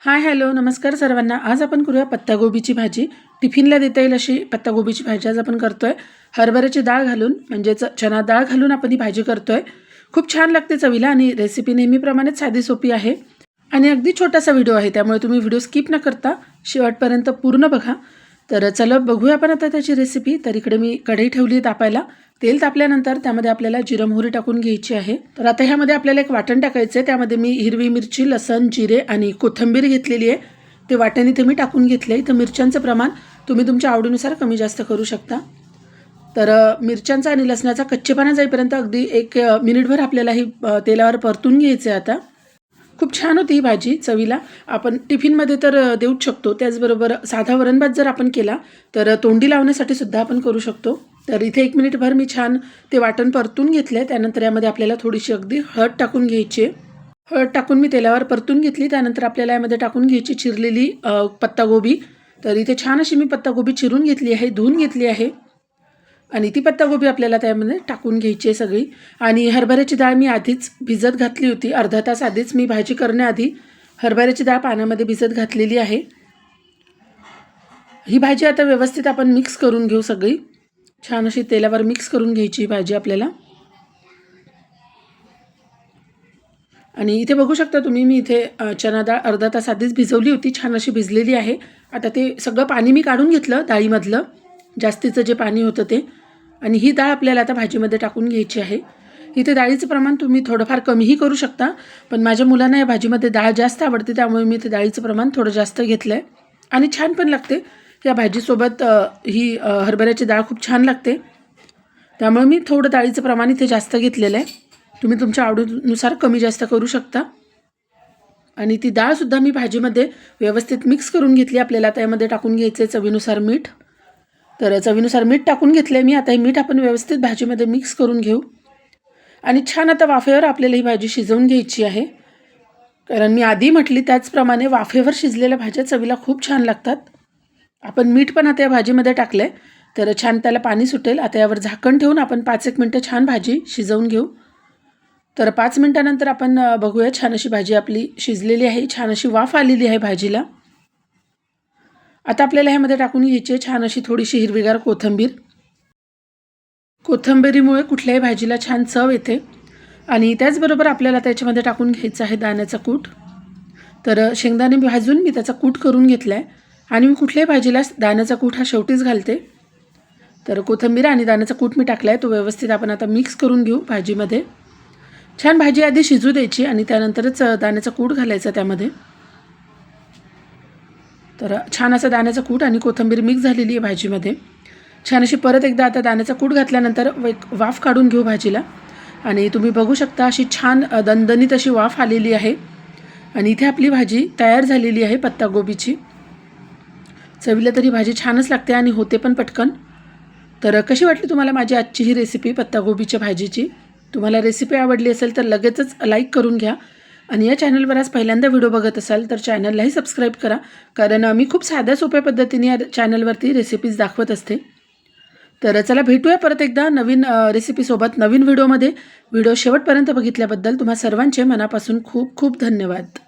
Hi hello नमस्कार सर्वांना। आज आपण करूया पत्तागोबीची भाजी। टिफिनला देता येईल अशी पत्तागोबीची भाजी आज आपण करतोय। हरभऱ्याची डाळ घालून म्हणजेच चना डाळ घालून आपण ही भाजी करतोय। खूप छान लागते चवीला आणि रेसिपी नेहमीप्रमाणेच साधी सोपी आहे आणि अगदी छोटासा व्हिडिओ आहे, त्यामुळे तुम्ही व्हिडिओ स्किप न करता शेवटपर्यंत पूर्ण बघा। तर चला बघूया आपण आता त्याची रेसिपी। तर इकडे मी कढई ठेवली तापायला। तेल तापल्यानंतर त्यामध्ये आपल्याला जिरे मोहरी टाकून घ्यायची आहे। तर आता ह्यामध्ये आपल्याला एक वाटण टाकायचं आहे। त्यामध्ये मी हिरवी मिरची, लसण, जिरे आणि कोथिंबीर घेतलेली आहे। ते वाटण इथे मी टाकून घेतले। इथे मिरच्यांचं प्रमाण तुम्ही तुमच्या आवडीनुसार कमी जास्त करू शकता। तर मिरच्यांचा आणि लसणाचा कच्चेपणा जाईपर्यंत अगदी 1 मिनिटभर आपल्याला ही तेलावर परतून घ्यायचं आहे। आता खूप छान होती ही भाजी चवीला। आपण टिफिनमध्ये तर देऊच शकतो, त्याचबरोबर साधा वरण-भात जर आपण केला तर तोंडी लावण्यासाठी सुद्धा आपण करू शकतो। तर इथे 1 मिनिटभर मी छान ते वाटण परतून घेतले। त्यानंतर यामध्ये आपल्याला थोडीशी अगदी हळद टाकून घ्यायची आहे। हळद टाकून मी तेलावर परतून घेतली। त्यानंतर आपल्याला यामध्ये टाकून घ्यायची चिरलेली पत्तागोबी। तर इथे छान अशी मी पत्तागोबी चिरून घेतली आहे, धुवून घेतली आहे आणि ती पत्तागोबी आपल्याला त्यामध्ये टाकून घ्यायची आहे सगळी। आणि हरभऱ्याची डाळ मी आधीच भिजत घातली होती, अर्धा तास आधीच मी भाजी करण्याआधी हरभऱ्याची डाळ पाण्यामध्ये भिजत घातलेली आहे। ही भाजी आता व्यवस्थित आपण मिक्स करून घेऊ सगळी। छान अशी तेलावर मिक्स करून घ्यायची भाजी आपल्याला। आणि इथे बघू शकता तुम्ही, मी इथे चना डाळ अर्धा तास आधीच भिजवली होती, छान अशी भिजलेली आहे। आता ते सगळं पाणी मी काढून घेतलं डाळीमधलं, जास्तीचं जे पाणी होतं ते। आणि ही डाळ आपल्याला आता भाजीमध्ये टाकून घ्यायची आहे। इथे डाळीचं प्रमाण तुम्ही थोडंफार कमीही करू शकता, पण माझ्या मुलांना या भाजीमध्ये डाळ जास्त आवडते, त्यामुळे मी इथे डाळीचं प्रमाण थोडं जास्त घेतलं आहे आणि छान पण लागते या भाजीसोबत। ही हरभऱ्याची डाळ खूप छान लागते, त्यामुळे मी थोडं डाळीचं प्रमाण इथे जास्त घेतलेलं आहे। तुम्ही तुमच्या आवडीनुसार कमी जास्त करू शकता। आणि ती डाळसुद्धा मी भाजीमध्ये व्यवस्थित मिक्स करून घेतली। आपल्याला त्यामध्ये टाकून घ्यायचं आहे चवीनुसार मीठ। तर चवीनुसार मीठ टाकून घेतलं आहे मी। आता हे मीठ आपण व्यवस्थित भाजीमध्ये मिक्स करून घेऊ आणि छान आता वाफेवर आपल्याला ही भाजी शिजवून घ्यायची आहे। कारण मी आधी म्हटली त्याचप्रमाणे वाफेवर शिजलेल्या भाज्या चवीला खूप छान लागतात। आपण मीठ पण आता या भाजीमध्ये टाकलं आहे, तर छान त्याला पाणी सुटेल। आता यावर झाकण ठेवून आपण 5-1 मिनटं छान भाजी शिजवून घेऊ। तर 5 मिनिटानंतर आपण बघूया, छान अशी भाजी आपली शिजलेली आहे, छान अशी वाफ आलेली आहे भाजीला। आता आपल्याला ह्यामध्ये टाकून घ्यायची आहे छान अशी थोडीशी हिरवीगार कोथिंबीर। कोथिंबीरीमुळे कुठल्याही भाजीला छान चव येते। आणि त्याचबरोबर आपल्याला त्याच्यामध्ये टाकून घ्यायचं आहे दाण्याचा कूट। तर शेंगदाणे भाजून मी त्याचा कूट करून घेतला आहे आणि मी कुठल्याही भाजीला दाण्याचा कूट हा शेवटीच घालते। तर कोथिंबीर आणि दाण्याचा कूट मी टाकला आहे, तो व्यवस्थित आपण आता मिक्स करून घेऊ भाजीमध्ये। छान भाजी आधी शिजू द्यायची आणि त्यानंतरच दाण्याचा कूट घालायचा त्यामध्ये। तर छान असा दाण्याचा कूट आणि कोथिंबीर मिक्स झालेली आहे भाजीमध्ये। छान अशी परत एकदा आता दाण्याचा कूट घातल्यानंतर एक वाफ काढून घेऊ भाजीला। आणि तुम्ही बघू शकता अशी छान दणदणीत अशी वाफ आलेली आहे आणि इथे आपली भाजी तयार झालेली आहे पत्तागोबीची। चवीला तरी भाजी छानच लागते आणि होते पण पटकन। तर कशी वाटली तुम्हाला माझी आजची ही रेसिपी पत्तागोबीच्या भाजीची? तुम्हाला रेसिपी आवडली असेल तर लगेचच लाईक करून घ्या आणि या चॅनलवर आज पहिल्यांदा व्हिडिओ बघत असाल तर चॅनललाही सबस्क्राईब करा, कारण मी खूप साध्या सोप्या पद्धतीने या चॅनलवरती रेसिपीज दाखवत असते। तर चला भेटूया परत एकदा नवीन रेसिपीसोबत नवीन व्हिडिओमध्ये। व्हिडिओ शेवटपर्यंत बघितल्याबद्दल तुम्हा सर्वांचे मनापासून खूप खूप धन्यवाद।